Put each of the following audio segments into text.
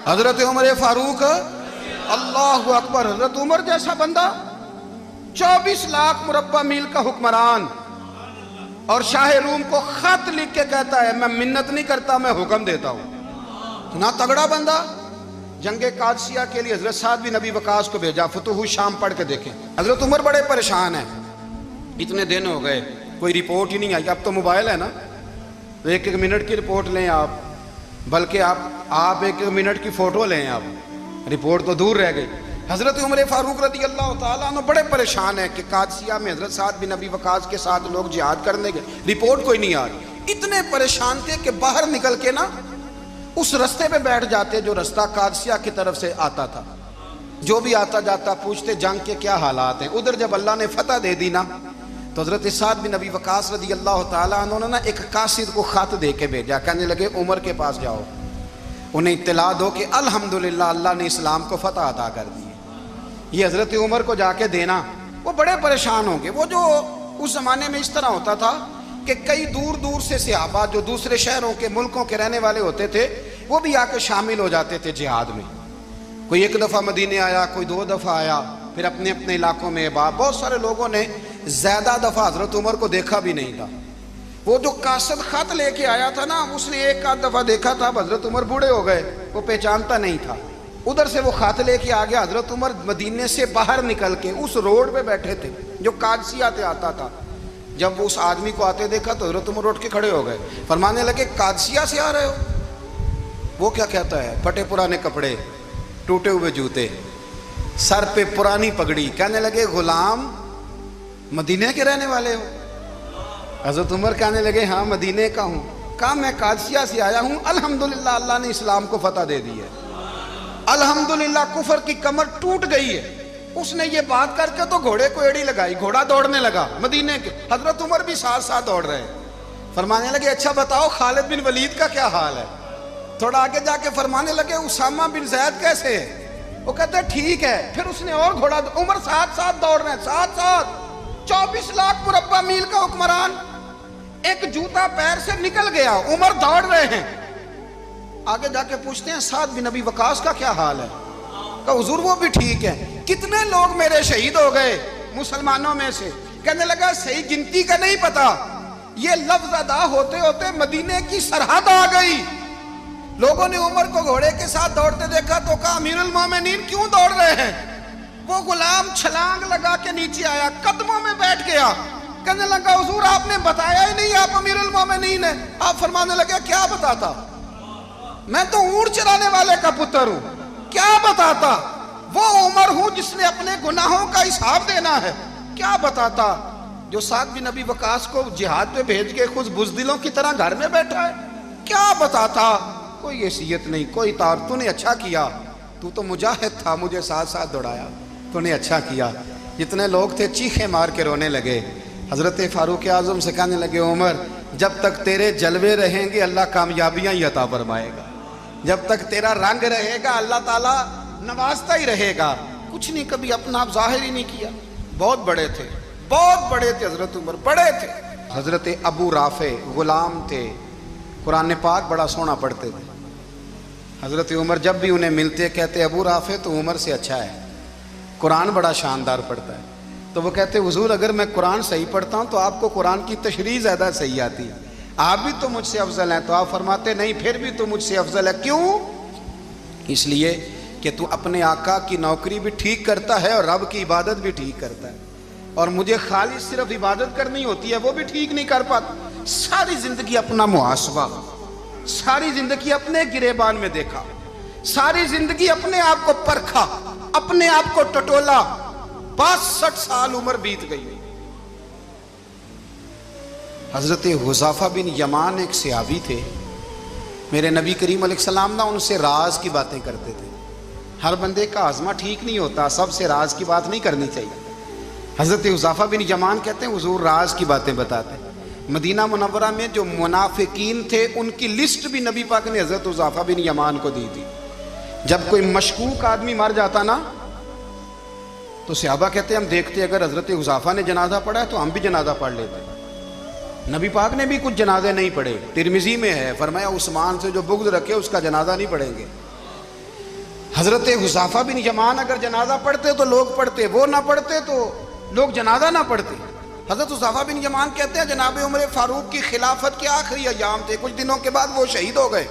حضرت عمر فاروق اللہ اکبر. حضرت عمر جیسا بندہ 24 لاکھ مربع میل کا حکمران اور شاہ روم کو خط لکھ کے کہتا ہے میں منت نہیں کرتا میں حکم دیتا ہوں. اتنا تگڑا بندہ. جنگ قادسیہ کے لیے حضرت سعد بن ابی وقاص کو بھیجا. فتوح شام پڑھ کے دیکھیں. حضرت عمر بڑے پریشان ہیں. اتنے دن ہو گئے کوئی رپورٹ ہی نہیں آئی. اب تو موبائل ہے نا تو ایک ایک منٹ کی رپورٹ لیں آپ, بلکہ آپ ایک ایک منٹ کی فوٹو لیں. آپ رپورٹ تو دور رہ گئی. حضرت عمر فاروق رضی اللہ تعالیٰ عنہ بڑے پریشان ہیں کہ قادسیہ میں حضرت سعد بن ابی وقاص کے ساتھ لوگ جہاد کرنے گئے, رپورٹ کوئی نہیں آ رہی. اتنے پریشان تھے کہ باہر نکل کے نا اس رستے پہ بیٹھ جاتے جو رستہ قادسیہ کی طرف سے آتا تھا. جو بھی آتا جاتا پوچھتے جنگ کے کیا حالات ہیں. ادھر جب اللہ نے فتح دے دی نا تو حضرت سعد بن ابی وقاص رضی اللہ تعالیٰ عنہ نے ایک قاصد کو خط دے کے بھیجا. کہنے لگے عمر کے پاس جاؤ, انہیں اطلاع دو کہ الحمدللہ اللہ نے اسلام کو فتح عطا کر دی. یہ حضرت عمر کو جا کے دینا. وہ بڑے پریشان ہوں گے. وہ جو اس زمانے میں اس طرح ہوتا تھا کہ کئی دور دور سے صحابہ جو دوسرے شہروں کے ملکوں کے رہنے والے ہوتے تھے وہ بھی آ کے شامل ہو جاتے تھے جہاد میں. کوئی ایک دفعہ مدینے آیا, کوئی 2 دفعہ آیا, پھر اپنے اپنے علاقوں میں. بہت سارے لوگوں نے زیادہ دفعہ حضرت عمر کو دیکھا بھی نہیں تھا. وہ جو قاصد خط لے کے آیا تھا نا اس نے ایک آدھ دفعہ دیکھا تھا. حضرت عمر بوڑھے ہو گئے, وہ پہچانتا نہیں تھا. ادھر سے وہ خط لے کے آ گیا. حضرت عمر مدینے سے باہر نکل کے اس روڈ پہ بیٹھے تھے جو قادسیہ سے آتا تھا. جب وہ اس آدمی کو آتے دیکھا تو حضرت عمر اٹھ کے کھڑے ہو گئے, فرمانے لگے قادسیہ سے آ رہے ہو؟ وہ کیا کہتا ہے؟ پھٹے پرانے کپڑے, ٹوٹے ہوئے جوتے, سر پہ پرانی پگڑی. کہنے لگے غلام مدینے کے رہنے والے ہو؟ حضرت عمر کہنے لگے ہاں مدینے کا ہوں. کہا میں قادسیہ سے آیا ہوں, الحمدللہ اللہ نے اسلام کو فتح دے دی ہے, الحمدللہ کفر کی کمر ٹوٹ گئی ہے. اس نے یہ بات کر کے تو گھوڑے کو ایڑی لگائی, گھوڑا دوڑنے لگا مدینے کے. حضرت عمر بھی ساتھ ساتھ دوڑ رہے. فرمانے لگے اچھا بتاؤ خالد بن ولید کا کیا حال ہے؟ تھوڑا آگے جا کے فرمانے لگے اسامہ بن زید کیسے ہے؟ وہ کہتے ہیں ٹھیک ہے. پھر اس نے اور گھوڑا. عمر ساتھ ساتھ دوڑ رہے ہیں, ساتھ ساتھ. 24 لاکھ مربع میل کا حکمران, ایک جوتا پیر سے نکل گیا, عمر دوڑ رہے ہیں. آگے جا کے پوچھتے ہیں سعد بن ابی وقاص کا کیا حال ہے؟ کہا حضور وہ بھی ٹھیک ہے. کتنے لوگ میرے شہید ہو گئے مسلمانوں میں سے؟ کہنے لگا صحیح گنتی کا نہیں پتا, یہ لفظ ادا ہوتے ہوتے مدینے کی سرحد آ گئی. لوگوں نے عمر کو گھوڑے کے ساتھ دوڑتے دیکھا تو کہا امیر المومنین کیوں دوڑ رہے ہیں؟ وہ غلام چھلانگ لگا کے نیچے آیا, قدموں میں بیٹھ گیا. کہنے لگا حضور آپ نے بتایا ہی نہیں آپ امیر المومنین ہیں. آپ فرمانے لگے کیا بتاتا؟ میں تو اونٹ چرانے والے کا پتر ہوں, کیا بتاتا؟ وہ عمر ہوں جس نے اپنے گناہوں کا حساب دینا ہے, کیا بتاتا؟ جو سعد بن ابی وقاص کو جہاد پہ بھیج کے خود بزدلوں کی طرح گھر میں بیٹھا ہے, کیا بتاتا؟ کوئی حیثیت نہیں, کوئی تار. تو نے اچھا کیا, تو تو مجاہد تھا, مجھے ساتھ ساتھ دوڑایا, تو نے اچھا کیا. جتنے لوگ تھے چیخیں مار کے رونے لگے. حضرت فاروق اعظم سے کہنے لگے عمر جب تک تیرے جلوے رہیں گے اللہ کامیابیاں ہی عطا فرمائے گا, جب تک تیرا رنگ رہے گا اللہ تعالیٰ نوازتا ہی رہے گا. کچھ نہیں کبھی اپنا آپ ظاہر ہی نہیں کیا. بہت بڑے تھے, بہت بڑے تھے حضرت عمر, بڑے تھے. حضرت ابو رافع غلام تھے, قرآن پاک بڑا سونا پڑھتے تھے. حضرت عمر جب بھی انہیں ملتے کہتے ابو رافع تو عمر سے اچھا ہے, قرآن بڑا شاندار پڑھتا ہے. تو وہ کہتے حضور اگر میں قرآن صحیح پڑھتا ہوں تو آپ کو قرآن کی تشریح زیادہ صحیح آتی ہے, آپ بھی تو مجھ سے افضل ہیں. تو آپ فرماتے نہیں پھر بھی تو مجھ سے افضل ہے. کیوں؟ اس لیے کہ تو اپنے آقا کی نوکری بھی ٹھیک کرتا ہے اور رب کی عبادت بھی ٹھیک کرتا ہے, اور مجھے خالص صرف عبادت کرنی ہوتی ہے وہ بھی ٹھیک نہیں کر پاتا. ساری زندگی اپنا محاسبہ, ساری زندگی اپنے گریبان میں دیکھا, ساری زندگی اپنے آپ کو پرکھا, اپنے آپ کو ٹٹولا. 62 سال عمر بیت گئی. حضرت حذیفہ بن یمان ایک صحابی تھے, میرے نبی کریم علیہ السلام نا ان سے راز کی باتیں کرتے تھے. ہر بندے کا ہاضمہ ٹھیک نہیں ہوتا, سب سے راز کی بات نہیں کرنی چاہیے. حضرت حذیفہ بن یمان کہتے ہیں حضور راز کی باتیں بتاتے. مدینہ منورہ میں جو منافقین تھے ان کی لسٹ بھی نبی پاک نے حضرت حذیفہ بن یمان کو دی تھی. جب کوئی مشکوک آدمی مر جاتا نا تو صحابہ کہتے ہیں ہم دیکھتے اگر حضرت حذیفہ نے جنازہ پڑھا ہے تو ہم بھی جنازہ پڑھ لیتے. نبی پاک نے بھی کچھ جنازے نہیں پڑھے. ترمذی میں ہے فرمایا عثمان سے جو بغض رکھے اس کا جنازہ نہیں پڑھیں گے. حضرت حذیفہ بن یمان اگر جنازہ پڑھتے تو لوگ پڑھتے، وہ نہ پڑھتے تو لوگ جنازہ نہ پڑھتے۔ حضرت حذیفہ بن یمان کہتے ہیں جناب عمر فاروق کی خلافت کے آخری ایام تھے، کچھ دنوں کے بعد وہ شہید ہو گئے۔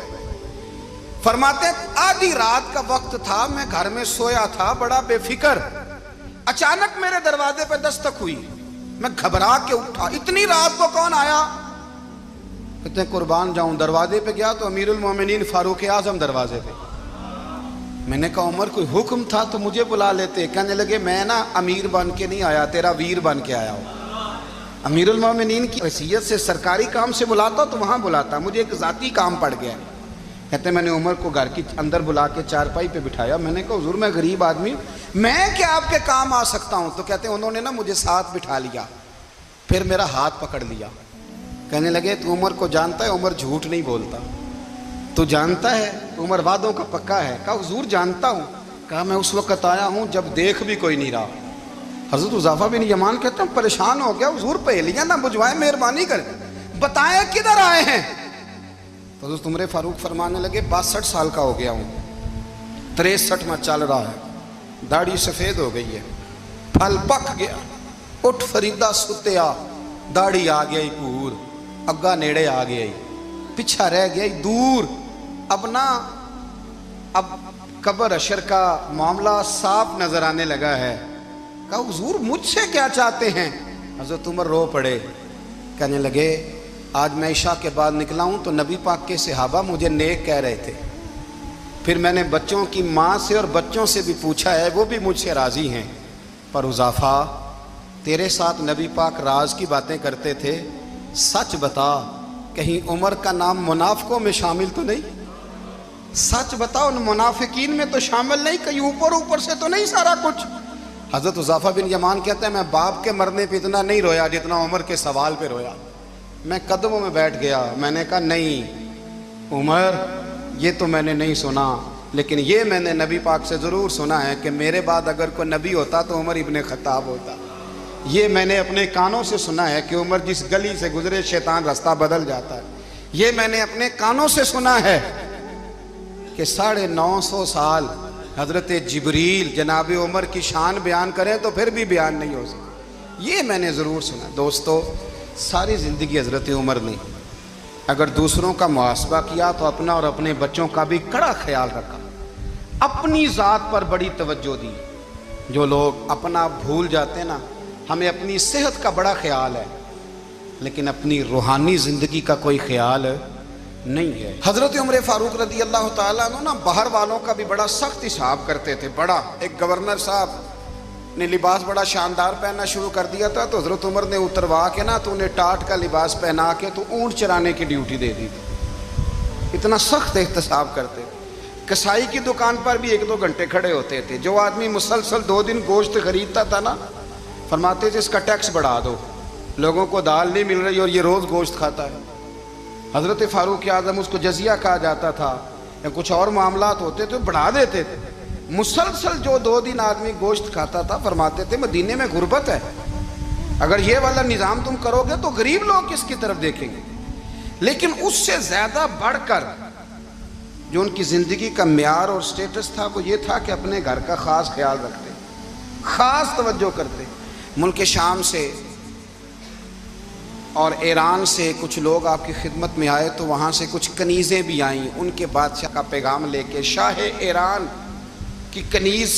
فرماتے آدھی رات کا وقت تھا، میں گھر میں سویا تھا بڑا بے فکر، اچانک میرے دروازے پہ دستک ہوئی، میں گھبرا کے اٹھا، اتنی رات کو کون آیا؟ کہتے ہیں قربان جاؤں، دروازے پہ گیا تو امیر المومنین فاروق اعظم دروازے پہ۔ میں نے کہا عمر کوئی حکم تھا تو مجھے بلا لیتے۔ کہنے لگے میں نا امیر بن کے نہیں آیا، تیرا ویر بن کے آیا ہوں۔ امیر المومنین کی حیثیت سے سرکاری کام سے بلاتا تو وہاں بلاتا، مجھے ایک ذاتی کام پڑ گیا۔ کہتے ہیں میں نے عمر کو گھر کی اندر بلا کے چارپائی پہ بٹھایا، میں نے کہا حضور میں غریب آدمی ہوں، میں کیا آپ کے کام آ سکتا ہوں؟ تو کہتے ہیں انہوں نے نا مجھے ساتھ بٹھا لیا، پھر میرا ہاتھ پکڑ لیا، کہنے لگے تو عمر کو جانتا ہے؟ عمر جھوٹ نہیں بولتا، تو جانتا ہے عمر وعدوں کا پکا ہے؟ کہا حضور جانتا ہوں۔ کہا میں اس وقت آیا ہوں جب دیکھ بھی کوئی نہیں رہا۔ حضرت حذیفہ بن یمان کہتے ہیں پریشان ہو گیا، حضور پہلیاں نہ بجھوائے، مہربانی کر بتائیں کدھر آئے ہیں؟ تو حضرت عمر فاروق فرمانے لگے 62 سال کا ہو گیا ہوں، 63 میں چل رہا ہے، داڑھی سفید ہو گئی ہے، پھل پک گیا، اٹھ فریدہ ستیا، داڑھی آ گئی پور، اگا نیڑے آ گئی، پیچھا رہ گئی دور، اب قبر اشر کا معاملہ صاف نظر آنے لگا ہے۔ کہا حضور مجھ سے کیا چاہتے ہیں؟ حضرت عمر رو پڑے، کہنے لگے آج میں عشاء کے بعد نکلا ہوں تو نبی پاک کے صحابہ مجھے نیک کہہ رہے تھے، پھر میں نے بچوں کی ماں سے اور بچوں سے بھی پوچھا ہے، وہ بھی مجھ سے راضی ہیں، پر حذیفہ تیرے ساتھ نبی پاک راز کی باتیں کرتے تھے، سچ بتا کہیں عمر کا نام منافقوں میں شامل تو نہیں؟ سچ بتا ان منافقین میں تو شامل نہیں، کہیں اوپر سے تو نہیں سارا کچھ؟ حضرت حذیفہ بن یمان کہتے ہیں میں باپ کے مرنے پہ اتنا نہیں رویا جتنا عمر کے سوال پہ رویا۔ میں قدموں میں بیٹھ گیا، میں نے کہا نہیں عمر یہ تو میں نے نہیں سنا، لیکن یہ میں نے نبی پاک سے ضرور سنا ہے کہ میرے بعد اگر کوئی نبی ہوتا تو عمر ابن خطاب ہوتا۔ یہ میں نے اپنے کانوں سے سنا ہے کہ عمر جس گلی سے گزرے شیطان رستہ بدل جاتا ہے۔ یہ میں نے اپنے کانوں سے سنا ہے کہ 950 سال حضرت جبریل جناب عمر کی شان بیان کریں تو پھر بھی بیان نہیں ہو سکتا۔ یہ میں نے ضرور سنا۔ دوستو ساری زندگی حضرت عمر نے اگر دوسروں کا محاسبہ کیا تو اپنا اور اپنے بچوں کا بھی کڑا خیال رکھا، اپنی ذات پر بڑی توجہ دی۔ جو لوگ اپنا بھول جاتے ہیں نا، ہمیں اپنی صحت کا بڑا خیال ہے لیکن اپنی روحانی زندگی کا کوئی خیال نہیں ہے۔ حضرت عمر فاروق رضی اللہ تعالیٰ عنہ نا باہر والوں کا بھی بڑا سخت حساب کرتے تھے۔ بڑا ایک گورنر صاحب نے لباس بڑا شاندار پہننا شروع کر دیا تھا تو حضرت عمر نے اتروا کے نا تو انہیں ٹاٹ کا لباس پہنا کے تو اونٹ چرانے کی ڈیوٹی دے دی تھی۔ اتنا سخت احتساب کرتے تھے۔ کسائی کی دکان پر بھی 1-2 گھنٹے کھڑے ہوتے تھے۔ جو آدمی مسلسل 2 دن گوشت خریدتا تھا نا، فرماتے تھے اس کا ٹیکس بڑھا دو، لوگوں کو دال نہیں مل رہی اور یہ روز گوشت کھاتا ہے۔ حضرت فاروق اعظم اس کو جزیہ کہا جاتا تھا یا کچھ اور معاملات ہوتے تھے بڑھا دیتے تھے۔ مسلسل جو 2 دن آدمی گوشت کھاتا تھا فرماتے تھے مدینے میں غربت ہے، اگر یہ والا نظام تم کرو گے تو غریب لوگ کس کی طرف دیکھیں گے۔ لیکن اس سے زیادہ بڑھ کر جو ان کی زندگی کا معیار اور سٹیٹس تھا وہ یہ تھا کہ اپنے گھر کا خاص خیال رکھتے، خاص توجہ کرتے۔ ملک شام سے اور ایران سے کچھ لوگ آپ کی خدمت میں آئے تو وہاں سے کچھ کنیزیں بھی آئیں، ان کے بادشاہ کا پیغام لے کے۔ شاہ ایران کی کنیز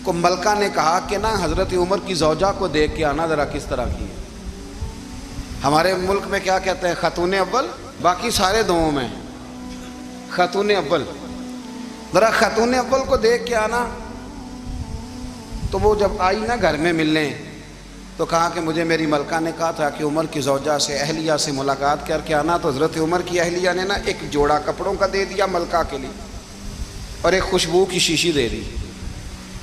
کو ملکہ نے کہا کہ نا حضرت عمر کی زوجہ کو دیکھ کے آنا ذرا کس طرح کی ہے۔ ہمارے ملک میں کیا کہتے ہیں خاتون اول، باقی سارے دوؤں میں خاتون اول، ذرا خاتون اول کو دیکھ کے آنا۔ تو وہ جب آئی نا گھر میں ملنے تو کہا کہ مجھے میری ملکہ نے کہا تھا کہ عمر کی زوجہ سے اہلیہ سے ملاقات کر کے آنا۔ تو حضرت عمر کی اہلیہ نے نا ایک جوڑا کپڑوں کا دے دیا ملکہ کے لیے اور ایک خوشبو کی شیشی دے دی۔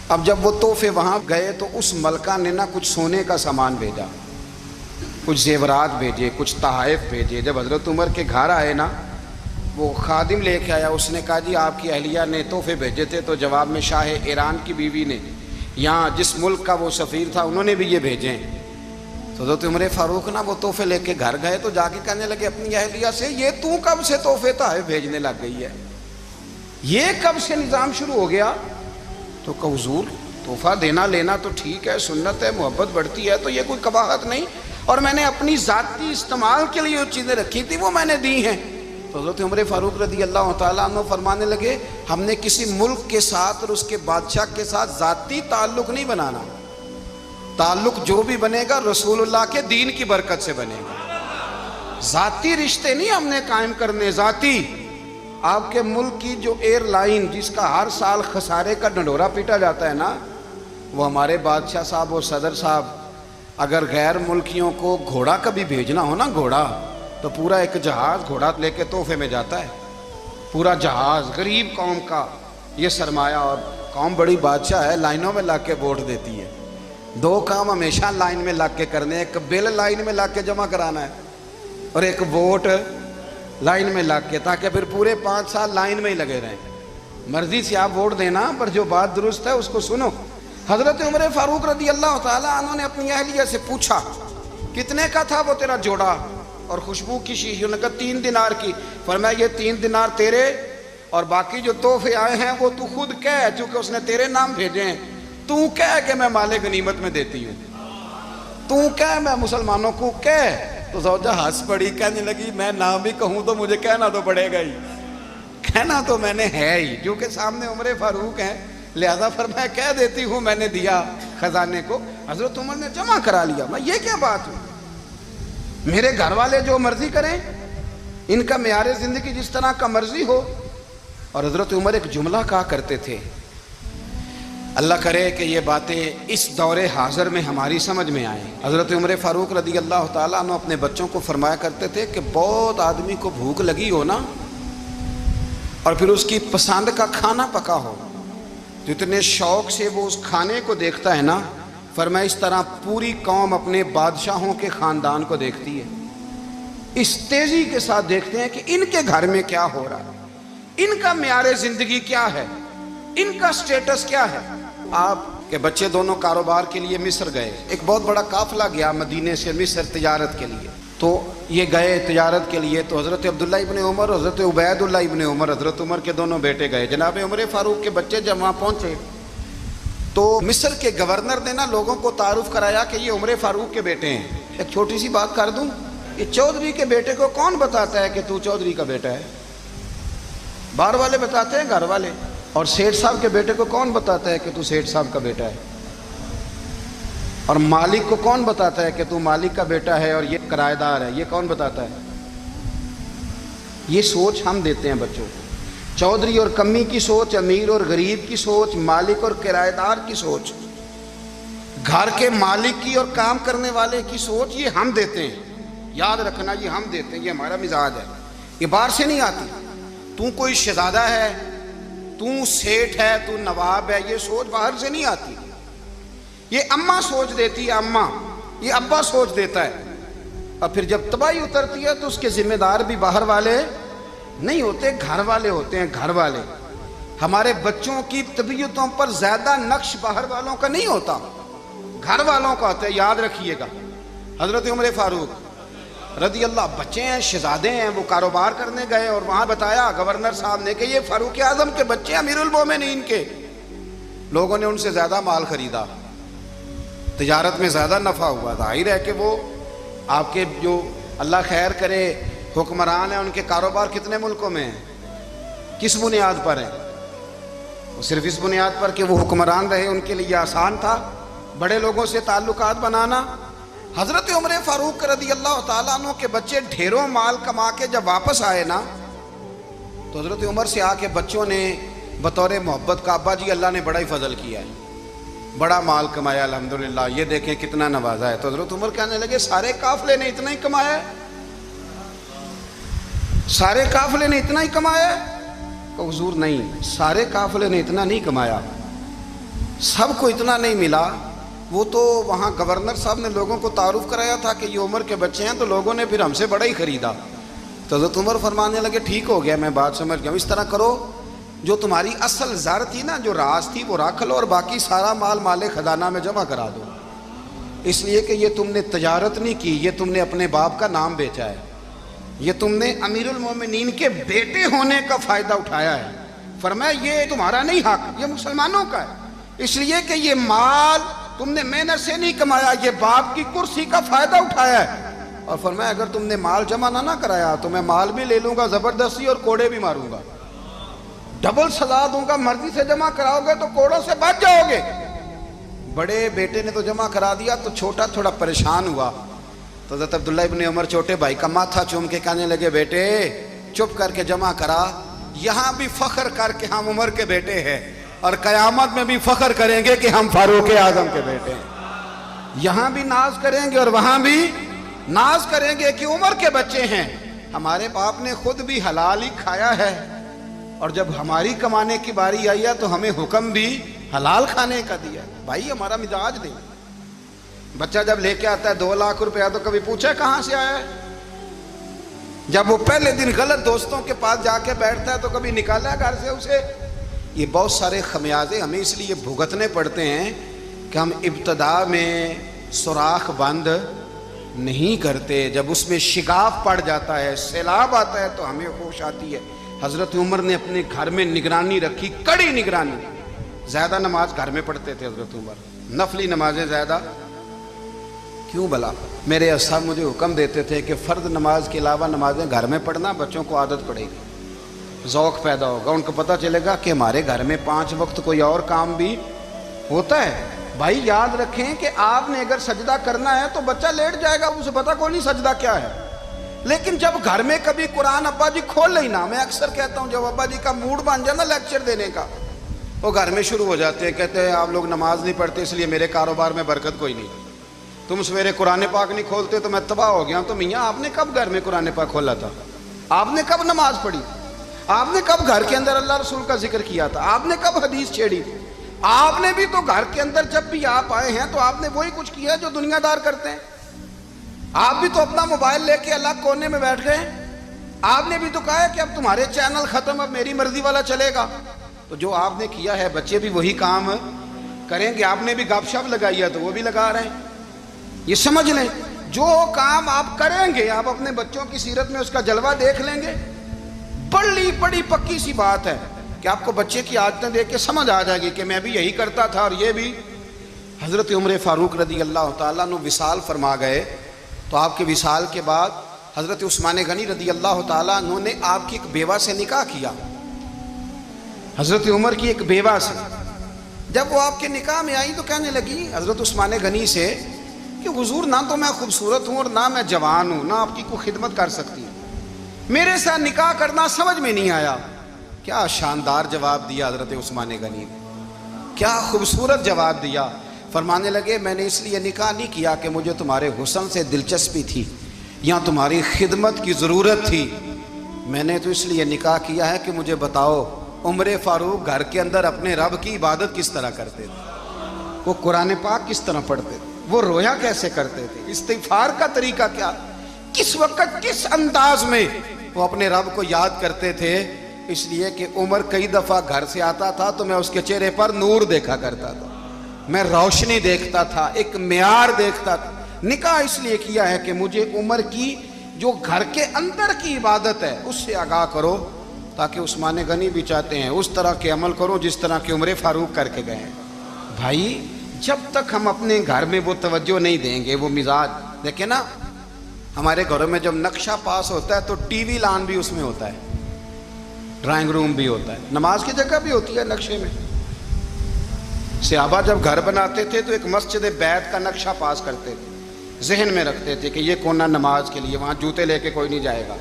اب جب وہ تحفے وہاں گئے تو اس ملکہ نے نا کچھ سونے کا سامان بھیجا، کچھ زیورات بھیجے، کچھ تحائف بھیجے۔ جب حضرت عمر کے گھر آئے نا وہ خادم لے کے آیا، اس نے کہا جی آپ کی اہلیہ نے تحفے بھیجے تھے، تو جواب میں شاہ ایران کی بیوی نے یہاں جس ملک کا وہ سفیر تھا انہوں نے بھی یہ بھیجے۔ تو حضرت عمر فاروق نا وہ تحفے لے کے گھر گئے تو جا کے کہنے لگے اپنی اہلیہ سے یہ تو کب سے تحفے تحائف بھیجنے لگ گئی ہے؟ یہ کب سے نظام شروع ہو گیا؟ تو کہ حضور تحفہ دینا لینا تو ٹھیک ہے، سنت ہے، محبت بڑھتی ہے، تو یہ کوئی قباحت نہیں، اور میں نے اپنی ذاتی استعمال کے لیے جو چیزیں رکھی تھی وہ میں نے دی ہیں۔ تو حضرت عمر فاروق رضی اللہ تعالیٰ عنہ فرمانے لگے ہم نے کسی ملک کے ساتھ اور اس کے بادشاہ کے ساتھ ذاتی تعلق نہیں بنانا، تعلق جو بھی بنے گا رسول اللہ کے دین کی برکت سے بنے گا، ذاتی رشتے نہیں ہم نے قائم کرنے، ذاتی۔ آپ کے ملک کی جو ایئر لائن جس کا ہر سال خسارے کا ڈنڈورا پیٹا جاتا ہے نا، وہ ہمارے بادشاہ صاحب اور صدر صاحب اگر غیر ملکیوں کو گھوڑا کبھی بھیجنا ہو نا، گھوڑا، تو پورا ایک جہاز گھوڑا لے کے تحفے میں جاتا ہے، پورا جہاز غریب قوم کا یہ سرمایہ، اور قوم بڑی بادشاہ ہے، لائنوں میں لگ کے ووٹ دیتی ہے، دو کام ہمیشہ لائن میں لگ کے کرنے، ایک بل لائن میں لگ کے جمع کرانا ہے اور ایک ووٹ لائن میں لگ کے، تاکہ پھر پورے 5 سال لائن میں ہی لگے رہیں۔ مرضی سے آپ ووٹ دینا، پر جو بات درست ہے اس کو سنو۔ حضرت عمر فاروق رضی اللہ تعالیٰ عنہ نے اپنی اہلیہ سے پوچھا کتنے کا تھا وہ تیرا جوڑا اور خوشبو کی شیشی؟ انہوں نے کہا 3 دینار کی۔ فرمایا یہ 3 دینار تیرے، اور باقی جو تحفے آئے ہیں وہ تو خود کہہ، چونکہ اس نے تیرے نام بھیجے ہیں، تو کہہ کہ میں مال غنیمت میں دیتی ہوں، تو کہہ میں مسلمانوں کو کہہ۔ تو زوجہ ہنس پڑی، کہنے لگی میں نہ بھی کہوں تو مجھے کہنا تو پڑے گا ہی، کہنا تو میں نے ہے ہی، کیونکہ سامنے عمر فاروق ہیں، لہذا فرمایا کہہ دیتی ہوں میں نے دیا خزانے کو۔ حضرت عمر نے جمع کرا لیا۔ میں یہ کیا بات ہوئی؟ میرے گھر والے جو مرضی کریں، ان کا معیار زندگی جس طرح کا مرضی ہو۔ اور حضرت عمر ایک جملہ کہا کرتے تھے، اللہ کرے کہ یہ باتیں اس دور حاضر میں ہماری سمجھ میں آئیں۔ حضرت عمر فاروق رضی اللہ تعالیٰ عنہ اپنے بچوں کو فرمایا کرتے تھے کہ بہت آدمی کو بھوک لگی ہو نا، اور پھر اس کی پسند کا کھانا پکا ہو، جتنے شوق سے وہ اس کھانے کو دیکھتا ہے نا، فرمایا اس طرح پوری قوم اپنے بادشاہوں کے خاندان کو دیکھتی ہے، اس تیزی کے ساتھ دیکھتے ہیں کہ ان کے گھر میں کیا ہو رہا ہے، ان کا معیار زندگی کیا ہے، ان کا سٹیٹس کیا ہے۔ آپ کے بچے دونوں کاروبار کے لیے مصر گئے، ایک بہت بڑا قافلہ گیا مدینے سے مصر تجارت کے لیے، تو یہ گئے تجارت کے لیے، تو حضرت عبداللہ ابن عمر، حضرت عبید اللہ ابن عمر، حضرت عمر کے دونوں بیٹے گئے۔ جناب عمر فاروق کے بچے جب وہاں پہنچے تو مصر کے گورنر نے نا لوگوں کو تعارف کرایا کہ یہ عمر فاروق کے بیٹے ہیں۔ ایک چھوٹی سی بات کر دوں، یہ چودھری کے بیٹے کو کون بتاتا ہے کہ تو چودھری کا بیٹا ہے؟ باہر والے بتاتے ہیں، گھر والے۔ اور سیٹھ صاحب کے بیٹے کو کون بتاتا ہے کہ تو سیٹھ صاحب کا بیٹا ہے؟ اور مالک کو کون بتاتا ہے کہ تو مالک کا بیٹا ہے اور یہ کرایہ دار ہے؟ یہ کون بتاتا ہے؟ یہ سوچ ہم دیتے ہیں بچوں کو، چودھری اور کمی کی سوچ، امیر اور غریب کی سوچ، مالک اور کرایہ دار کی سوچ، گھر کے مالک کی اور کام کرنے والے کی سوچ، یہ ہم دیتے ہیں۔ یاد رکھنا، یہ ہم دیتے ہیں، یہ ہمارا مزاج ہے، یہ باہر سے نہیں آتی۔ تو کوئی شہزادہ ہے، تو سیٹھ ہے، تو نواب ہے، یہ سوچ باہر سے نہیں آتی، یہ اماں سوچ دیتی ہے، اماں، یہ ابا سوچ دیتا ہے۔ اور پھر جب تباہی اترتی ہے تو اس کے ذمہ دار بھی باہر والے نہیں ہوتے، گھر والے ہوتے ہیں، گھر والے۔ ہمارے بچوں کی طبیعتوں پر زیادہ نقش باہر والوں کا نہیں ہوتا، گھر والوں کا ہوتا ہے، یاد رکھیے گا۔ حضرت عمر فاروق رضی اللہ، بچے ہیں، شہزادے ہیں، وہ کاروبار کرنے گئے اور وہاں بتایا گورنر صاحب نے کہ یہ فاروق اعظم کے بچے، امیر المومنین کے۔ لوگوں نے ان سے زیادہ مال خریدا، تجارت میں زیادہ نفع ہوا، ظاہر ہے کہ وہ آپ کے جو اللہ خیر کرے حکمران ہیں، ان کے کاروبار کتنے ملکوں میں ہیں، کس بنیاد پر ہیں؟ وہ صرف اس بنیاد پر کہ وہ حکمران رہے، ان کے لیے آسان تھا بڑے لوگوں سے تعلقات بنانا۔ حضرت عمر فاروق رضی اللہ تعالیٰ عنہ کے بچے ڈھیروں مال کما کے جب واپس آئے نا، تو حضرت عمر سے آ کے بچوں نے بطور محبت کا، ابا جی اللہ نے بڑا ہی فضل کیا ہے، بڑا مال کمایا الحمدللہ، یہ دیکھیں کتنا نوازا ہے۔ تو حضرت عمر کہنے لگے سارے قافلے نے اتنا ہی کمایا ہے؟ سارے قافلے نے اتنا ہی کمایا ہے؟ کہ حضور نہیں، سارے قافلے نے اتنا نہیں کمایا، سب کو اتنا نہیں ملا۔ وہ تو وہاں گورنر صاحب نے لوگوں کو تعارف کرایا تھا کہ یہ عمر کے بچے ہیں، تو لوگوں نے پھر ہم سے بڑا ہی خریدا۔ تو حضرت عمر فرمانے لگے ٹھیک ہو گیا، میں بات سمجھ گیا، اس طرح کرو جو تمہاری اصل زر تھی نا، جو راز تھی، وہ رکھ لو اور باقی سارا مال مال خزانہ میں جمع کرا دو، اس لیے کہ یہ تم نے تجارت نہیں کی، یہ تم نے اپنے باپ کا نام بیچا ہے، یہ تم نے امیر المومنین کے بیٹے ہونے کا فائدہ اٹھایا ہے۔ فرمایا یہ تمہارا نہیں حق، یہ مسلمانوں کا ہے، اس لیے کہ یہ مال تم نے محنت سے نہیں کمایا، یہ باپ کی کرسی کا فائدہ اٹھایا ہے۔ اور فرمایا اگر تم نے مال جمع نہ کرایا تو میں مال بھی لے لوں گا زبردستی اور کوڑے بھی ماروں گا، ڈبل سزا دوں گا، مرضی سے جمع کراؤ گے تو کوڑوں سے بچ جاؤ گے۔ بڑے بیٹے نے تو جمع کرا دیا تو چھوٹا تھوڑا پریشان ہوا، تو حضرت عبداللہ ابن عمر چھوٹے بھائی کا ماتھا چوم کے کہنے لگے بیٹے چپ کر کے جمع کرا، یہاں بھی فخر کر کے ہم عمر کے بیٹے ہیں اور قیامت میں بھی فخر کریں گے کہ ہم فاروق اعظم کے بیٹے ہیں، یہاں بھی ناز کریں گے اور وہاں بھی ناز کریں گے کہ عمر کے بچے ہیں۔ ہمارے باپ نے خود بھی حلال ہی کھایا ہے اور جب ہماری کمانے کی باری آئی ہے تو ہمیں حکم بھی حلال کھانے کا دیا ہے۔ بھائی ہمارا مزاج نہیں، بچہ جب لے کے آتا ہے 2 لاکھ روپیہ تو کبھی پوچھے کہاں سے آیا ہے؟ جب وہ پہلے دن غلط دوستوں کے پاس جا کے بیٹھتا ہے تو کبھی نکالا گھر سے اسے؟ یہ بہت سارے خمیازے ہمیں اس لیے بھگتنے پڑتے ہیں کہ ہم ابتدا میں سوراخ بند نہیں کرتے، جب اس میں شگاف پڑ جاتا ہے، سیلاب آتا ہے تو ہمیں ہوش آتی ہے۔ حضرت عمر نے اپنے گھر میں نگرانی رکھی، کڑی نگرانی، زیادہ نماز گھر میں پڑھتے تھے حضرت عمر، نفلی نمازیں زیادہ کیوں بلا؟ میرے اصحاب مجھے حکم دیتے تھے کہ فرض نماز کے علاوہ نمازیں گھر میں پڑھنا، بچوں کو عادت پڑے گی، ذوق پیدا ہوگا، ان کو پتہ چلے گا کہ ہمارے گھر میں 5 وقت کوئی اور کام بھی ہوتا ہے۔ بھائی یاد رکھیں کہ آپ نے اگر سجدہ کرنا ہے تو بچہ لیٹ جائے گا، اسے پتہ کوئی نہیں سجدہ کیا ہے، لیکن جب گھر میں کبھی قرآن ابا جی کھول لینا، میں اکثر کہتا ہوں جب ابا جی کا موڈ بن جائے نا لیکچر دینے کا، وہ گھر میں شروع ہو جاتے ہیں، کہتے ہیں آپ لوگ نماز نہیں پڑھتے اس لیے میرے کاروبار میں برکت کوئی نہیں، تم سویرے قرآن پاک نہیں کھولتے تو میں تباہ ہو گیا ہوں۔ تو میاں آپ نے کب گھر میں قرآن پاک کھولا تھا؟ آپ نے کب نماز پڑھی؟ آپ نے کب گھر کے اندر اللہ رسول کا ذکر کیا تھا؟ آپ نے کب حدیث چھیڑی؟ آپ نے بھی تو گھر کے اندر جب بھی آپ آئے ہیں تو آپ نے وہی کچھ کیا جو دنیا دار کرتے ہیں، آپ بھی تو اپنا موبائل لے کے الگ کونے میں بیٹھ گئے، آپ نے بھی تو کہا ہے کہ اب تمہارے چینل ختم، اب میری مرضی والا چلے گا، تو جو آپ نے کیا ہے بچے بھی وہی کام کریں گے۔ آپ نے بھی گپ شپ لگائی ہے تو وہ بھی لگا رہے ہیں۔ یہ سمجھ لیں جو کام آپ کریں گے آپ اپنے بچوں کی سیرت میں اس کا جلوہ دیکھ لیں گے۔ بڑی پکی سی بات ہے کہ آپ کو بچے کی عادتیں دیکھ کے سمجھ آ جائے گی کہ میں بھی یہی کرتا تھا اور یہ بھی۔ حضرت عمر فاروق رضی اللہ تعالیٰ عنہ وصال فرما گئے تو آپ کے وصال کے بعد حضرت عثمان غنی رضی اللہ تعالیٰ عنہ نے آپ کی ایک بیوہ سے نکاح کیا، حضرت عمر کی ایک بیوہ سے۔ جب وہ آپ کے نکاح میں آئی تو کہنے لگی حضرت عثمان غنی سے کہ حضور نہ تو میں خوبصورت ہوں اور نہ میں جوان ہوں، نہ آپ کی کوئی خدمت کر سکتی، میرے ساتھ نکاح کرنا سمجھ میں نہیں آیا۔ کیا شاندار جواب دیا حضرت عثمان غنی نے، کیا خوبصورت جواب دیا۔ فرمانے لگے میں نے اس لیے نکاح نہیں کیا کہ مجھے تمہارے حسن سے دلچسپی تھی یا تمہاری خدمت کی ضرورت تھی، میں نے تو اس لیے نکاح کیا ہے کہ مجھے بتاؤ عمر فاروق گھر کے اندر اپنے رب کی عبادت کس طرح کرتے تھے، وہ قرآن پاک کس طرح پڑھتے تھے، وہ رویا کیسے کرتے تھے، استغفار کا طریقہ کیا، کس وقت کس انداز میں وہ اپنے رب کو یاد کرتے تھے۔ اس لیے کہ عمر کئی دفعہ گھر سے آتا تھا تو میں اس کے چہرے پر نور دیکھا کرتا تھا، میں روشنی دیکھتا تھا، ایک معیار دیکھتا تھا۔ نکاح اس لیے کیا ہے کہ مجھے عمر کی جو گھر کے اندر کی عبادت ہے اس سے آگاہ کرو، تاکہ عثمان غنی بھی چاہتے ہیں اس طرح کے عمل کرو جس طرح کہ عمر فاروق کر کے گئے ہیں۔ بھائی جب تک ہم اپنے گھر میں وہ توجہ نہیں دیں گے، وہ مزاج دیکھیں نا، ہمارے گھروں میں جب نقشہ پاس ہوتا ہے تو ٹی وی لان بھی اس میں ہوتا ہے، ڈرائنگ روم بھی ہوتا ہے، نماز کی جگہ بھی ہوتی ہے نقشے میں۔ صحابہ جب گھر بناتے تھے تو ایک مسجد بیت کا نقشہ پاس کرتے تھے، ذہن میں رکھتے تھے کہ یہ کونا نماز کے لیے، وہاں جوتے لے کے کوئی نہیں جائے گا،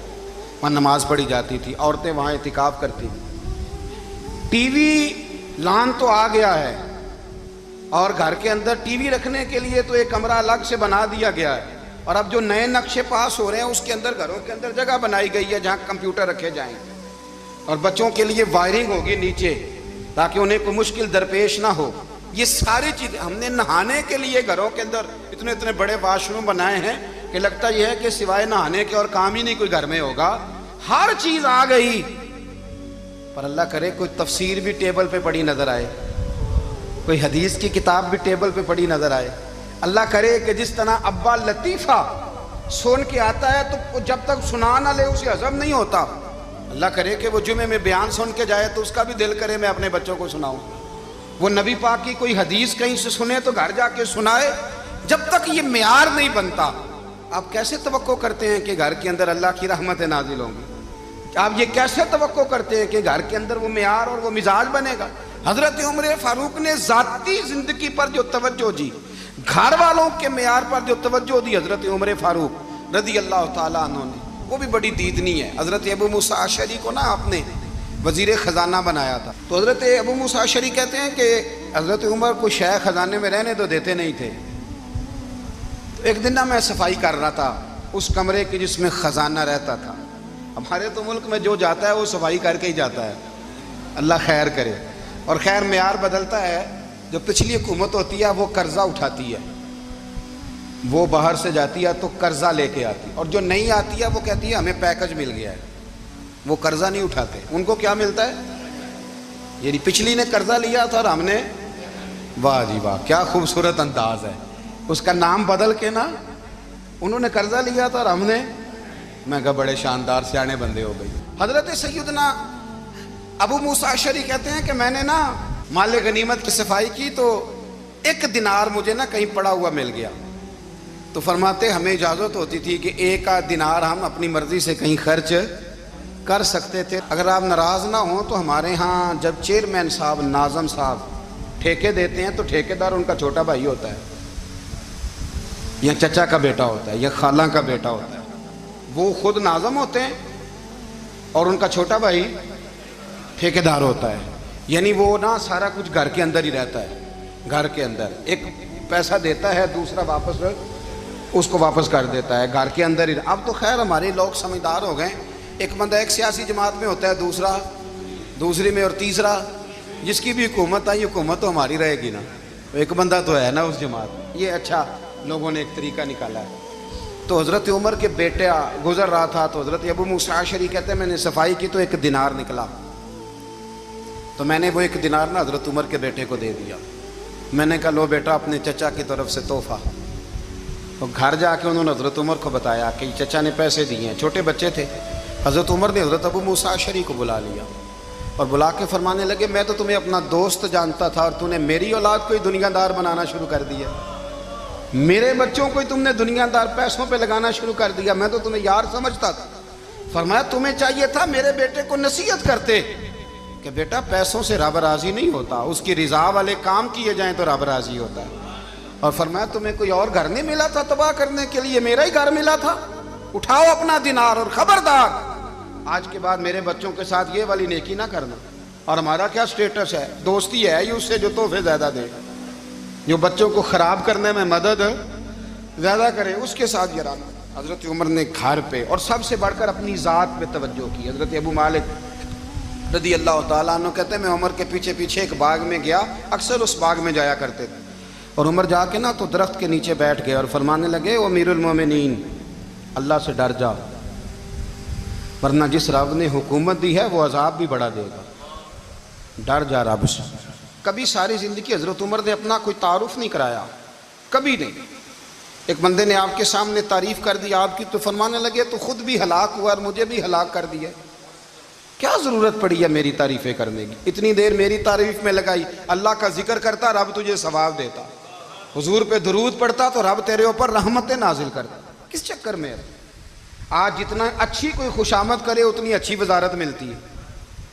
وہاں نماز پڑھی جاتی تھی، عورتیں وہاں اعتکاف کرتی تھیں۔ ٹی وی لان تو آ گیا ہے اور گھر کے اندر ٹی وی رکھنے کے لیے تو ایک کمرہ الگ سے بنا دیا گیا ہے، اور اب جو نئے نقشے پاس ہو رہے ہیں اس کے اندر گھروں کے اندر جگہ بنائی گئی ہے جہاں کمپیوٹر رکھے جائیں، اور بچوں کے لیے وائرنگ ہوگی نیچے تاکہ انہیں کوئی مشکل درپیش نہ ہو۔ یہ ساری چیزیں ہم نے نہانے کے لیے گھروں کے اندر اتنے بڑے واش روم بنائے ہیں کہ لگتا یہ ہے کہ سوائے نہانے کے اور کام ہی نہیں کوئی گھر میں ہوگا، ہر چیز آ گئی۔ پر اللہ کرے کوئی تفسیر بھی ٹیبل پہ پڑی نظر آئے، کوئی حدیث کی کتاب بھی ٹیبل پہ پڑی نظر آئے۔ اللہ کرے کہ جس طرح ابا لطیفہ سن کے آتا ہے تو جب تک سنا نہ لے اسے ہضم نہیں ہوتا، اللہ کرے کہ وہ جمعے میں بیان سن کے جائے تو اس کا بھی دل کرے میں اپنے بچوں کو سناؤں. وہ نبی پاک کی کوئی حدیث کہیں سے سنے تو گھر جا کے سنائے. جب تک یہ معیار نہیں بنتا آپ کیسے توقع کرتے ہیں کہ گھر کے اندر اللہ کی رحمتیں نازل ہوں گی؟ آپ یہ کیسے توقع کرتے ہیں کہ گھر کے اندر وہ معیار اور وہ مزاج بنے گا؟ حضرت عمر فاروق نے ذاتی زندگی پر جو توجہ دی، گھر والوں کے معیار پر جو توجہ دی حضرت عمر فاروق رضی اللہ تعالیٰ عنہ نے، وہ بھی بڑی دیدنی ہے. حضرت ابو موسیٰ اشعری کو نا آپ نے وزیر خزانہ بنایا تھا. تو حضرت ابو موسیٰ اشعری کہتے ہیں کہ حضرت عمر کو شیخ خزانے میں رہنے تو دیتے نہیں تھے. ایک دن نا میں صفائی کر رہا تھا اس کمرے کی جس میں خزانہ رہتا تھا. ہمارے تو ملک میں جو جاتا ہے وہ صفائی کر کے ہی جاتا ہے، اللہ خیر کرے. اور خیر معیار بدلتا ہے. جو پچھلی حکومت ہوتی ہے وہ قرضہ اٹھاتی ہے، وہ باہر سے جاتی ہے تو قرضہ لے کے آتی ہے، اور جو نہیں آتی ہے وہ کہتی ہے ہمیں پیکج مل گیا ہے. وہ قرضہ نہیں اٹھاتے. ان کو کیا ملتا ہے؟ یعنی پچھلی نے قرضہ لیا تھا اور ہم نے، واہ جی واہ کیا خوبصورت انداز ہے. اس کا نام بدل کے نا، انہوں نے قرضہ لیا تھا اور ہم نے، میں کہا بڑے شاندار سیانے بندے ہو گئی. حضرت سیدنا ابو موسیٰ اشعری کہتے ہیں کہ میں نے نا مال غنیمت کی صفائی کی تو ایک دینار مجھے نا کہیں پڑا ہوا مل گیا. تو فرماتے ہمیں اجازت ہوتی تھی کہ ایک آدھ دینار ہم اپنی مرضی سے کہیں خرچ کر سکتے تھے. اگر آپ ناراض نہ ہوں تو ہمارے ہاں جب چیئرمین صاحب، ناظم صاحب ٹھیکے دیتے ہیں تو ٹھیکیدار ان کا چھوٹا بھائی ہوتا ہے، یا چچا کا بیٹا ہوتا ہے، یا خالہ کا بیٹا ہوتا ہے. وہ خود ناظم ہوتے ہیں اور ان کا چھوٹا بھائی ٹھیکیدار ہوتا ہے. یعنی وہ نا سارا کچھ گھر کے اندر ہی رہتا ہے. گھر کے اندر ایک پیسہ دیتا ہے، دوسرا واپس اس کو واپس کر دیتا ہے. گھر کے اندر ہی. اب تو خیر ہمارے لوگ سمجھدار ہو گئے. ایک بندہ ایک سیاسی جماعت میں ہوتا ہے، دوسرا دوسری میں، اور تیسرا جس کی بھی حکومت آئی حکومت تو ہماری رہے گی نا. ایک بندہ تو ہے نا اس جماعت. یہ اچھا لوگوں نے ایک طریقہ نکالا ہے. تو حضرت عمر کے بیٹے گزر رہا تھا تو حضرت ابو موسیٰ اشعری کہتے ہیں میں نے صفائی کی تو ایک دینار نکلا. تو میں نے وہ ایک دینار نا حضرت عمر کے بیٹے کو دے دیا. میں نے کہا لو بیٹا اپنے چچا کی طرف سے تحفہ. اور گھر جا کے انہوں نے حضرت عمر کو بتایا کہ چچا نے پیسے دیے ہیں. چھوٹے بچے تھے. حضرت عمر نے حضرت ابو موسیٰ اشعری کو بلا لیا اور بلا کے فرمانے لگے میں تو تمہیں اپنا دوست جانتا تھا اور تو نے میری اولاد کو ہی دنیا دار بنانا شروع کر دیا. میرے بچوں کو ہی تم نے دنیا دار پیسوں پہ لگانا شروع کر دیا. میں تو تمہیں یار سمجھتا تھا. فرمایا تمہیں چاہیے تھا میرے بیٹے کو نصیحت کرتے کہ بیٹا پیسوں سے رب راضی نہیں ہوتا، اس کی رضا والے کام کیے جائیں تو رب راضی ہوتا ہے. اور فرمایا تمہیں کوئی اور گھر نہیں ملا تھا تباہ کرنے کے لیے، میرا ہی گھر ملا تھا. اٹھاؤ اپنا دینار اور خبردار آج کے بعد میرے بچوں کے ساتھ یہ والی نیکی نہ کرنا. اور ہمارا کیا سٹیٹس ہے؟ دوستی ہے ہی اس سے جو تحفے زیادہ دے، جو بچوں کو خراب کرنے میں مدد زیادہ کرے اس کے ساتھ یہ رہنا. حضرت عمر نے گھر پہ اور سب سے بڑھ کر اپنی ذات پہ توجہ کی. حضرت ابو مالک رضی اللہ تعالیٰ عنہ کہتے ہیں میں عمر کے پیچھے پیچھے ایک باغ میں گیا، اکثر اس باغ میں جایا کرتے تھے. اور عمر جا کے نا تو درخت کے نیچے بیٹھ گئے اور فرمانے لگے او امیر المومنین اللہ سے ڈر جا، ورنہ جس رب نے حکومت دی ہے وہ عذاب بھی بڑا دے گا. ڈر جا رب سے. کبھی ساری زندگی حضرت عمر نے اپنا کوئی تعارف نہیں کرایا، کبھی نہیں. ایک بندے نے آپ کے سامنے تعریف کر دی آپ کی تو فرمانے لگے تو خود بھی ہلاک ہوا اور مجھے بھی ہلاک کر دیا. کیا ضرورت پڑی ہے میری تعریفیں کرنے کی؟ اتنی دیر میری تعریف میں لگائی. اللہ کا ذکر کرتا رب تجھے ثواب دیتا، حضور پہ درود پڑھتا تو رب تیرے اوپر رحمتیں نازل کرتا. کس چکر میں؟ آج جتنا اچھی کوئی خوشامد کرے اتنی اچھی وزارت ملتی ہے،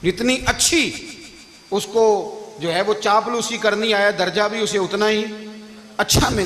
جتنی اچھی اس کو جو ہے وہ چاپلوسی کرنی آیا درجہ بھی اسے اتنا ہی اچھا ملتا.